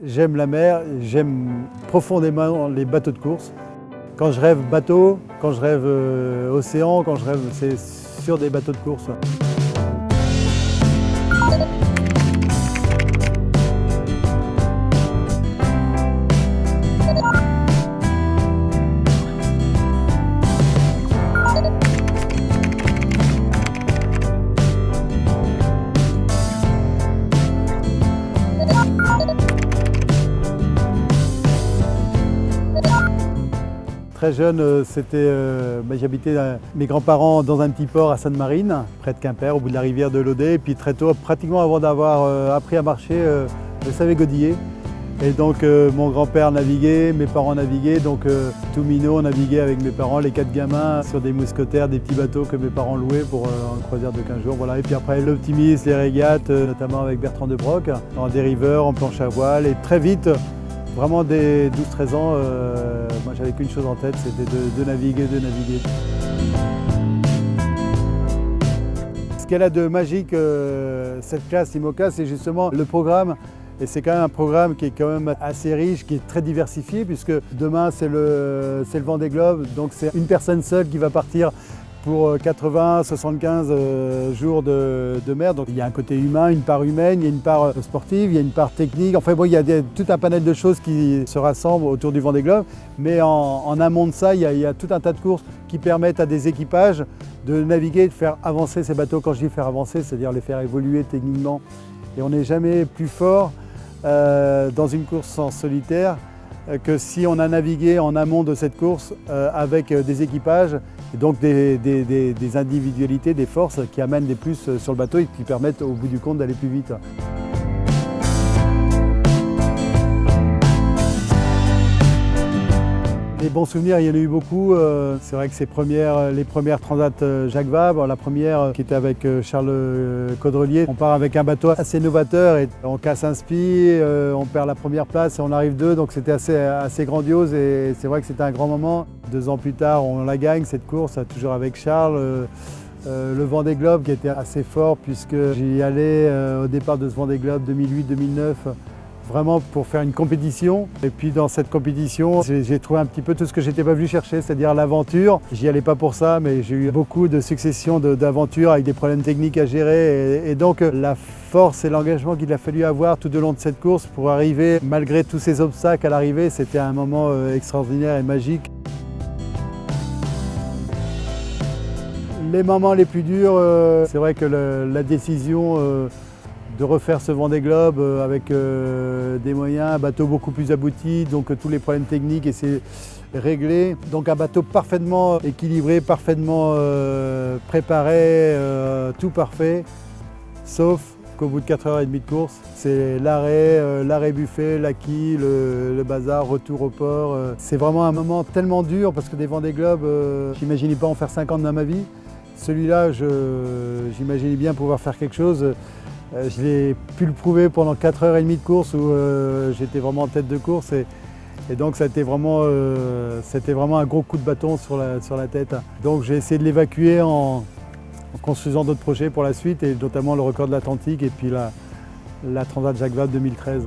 J'aime la mer, j'aime profondément les bateaux de course. Quand je rêve bateau, quand je rêve océan, quand je rêve, c'est sur des bateaux de course. Très jeune, j'habitais mes grands-parents dans un petit port à Sainte-Marine, près de Quimper, au bout de la rivière de l'Audet. Et puis très tôt, pratiquement avant d'avoir appris à marcher, je savais godiller. Et donc mon grand-père naviguait, mes parents naviguaient, donc tout minot, on naviguait avec mes parents, les 4 gamins, sur des mousquetaires, des petits bateaux que mes parents louaient pour une croisière de 15 jours. Voilà. Et puis après l'optimisme, les régates, notamment avec Bertrand de Broc, en dériveur, en planche à voile. Et très vite, vraiment dès 12-13 ans, moi j'avais qu'une chose en tête, c'était de naviguer. Ce qu'elle a de magique, cette classe IMOCA, c'est justement le programme. Et c'est quand même un programme qui est quand même assez riche, qui est très diversifié, puisque demain c'est le Vendée Globe, donc c'est une personne seule qui va partir pour 80-75 jours de mer. Donc il y a un côté humain, une part humaine, il y a une part sportive, il y a une part technique. Enfin bon, il y a tout un panel de choses qui se rassemblent autour du Vendée Globe. Mais en amont de ça, il y a tout un tas de courses qui permettent à des équipages de naviguer, de faire avancer ces bateaux. Quand je dis faire avancer, c'est-à-dire les faire évoluer techniquement. Et on n'est jamais plus fort dans une course en solitaire que si on a navigué en amont de cette course avec des équipages et donc des individualités, des forces qui amènent des plus sur le bateau et qui permettent au bout du compte d'aller plus vite. Les bons souvenirs, il y en a eu beaucoup. C'est vrai que les premières Transat Jacques Vabre, la première qui était avec Charles Caudrelier. On part avec un bateau assez novateur et on casse un spi, on perd la première place et on arrive 2, donc c'était assez grandiose et c'est vrai que c'était un grand moment. 2 ans plus tard, on la gagne cette course, toujours avec Charles. Le Vendée Globe qui était assez fort puisque j'y allais au départ de ce Vendée Globe 2008-2009. Vraiment pour faire une compétition. Et puis dans cette compétition, j'ai trouvé un petit peu tout ce que j'étais pas venu chercher, c'est-à-dire l'aventure. J'y allais pas pour ça, mais j'ai eu beaucoup de successions d'aventures avec des problèmes techniques à gérer. Et donc la force et l'engagement qu'il a fallu avoir tout au long de cette course pour arriver, malgré tous ces obstacles à l'arrivée, c'était un moment extraordinaire et magique. Les moments les plus durs, c'est vrai que la décision de refaire ce Vendée Globe avec des moyens, un bateau beaucoup plus abouti, donc tous les problèmes techniques et c'est réglé. Donc un bateau parfaitement équilibré, parfaitement préparé, tout parfait, sauf qu'au bout de 4h30 de course, c'est l'arrêt buffet, la quille, le bazar, retour au port. C'est vraiment un moment tellement dur parce que des Vendée Globe, j'imaginais pas en faire 50 dans ma vie. Celui-là, j'imaginais bien pouvoir faire quelque chose. Je l'ai pu le prouver pendant 4h30 de course où j'étais vraiment en tête de course et donc c'était vraiment un gros coup de bâton sur la tête. Donc j'ai essayé de l'évacuer en construisant d'autres projets pour la suite et notamment le record de l'Atlantique et puis la Transat Jacques Vabre 2013.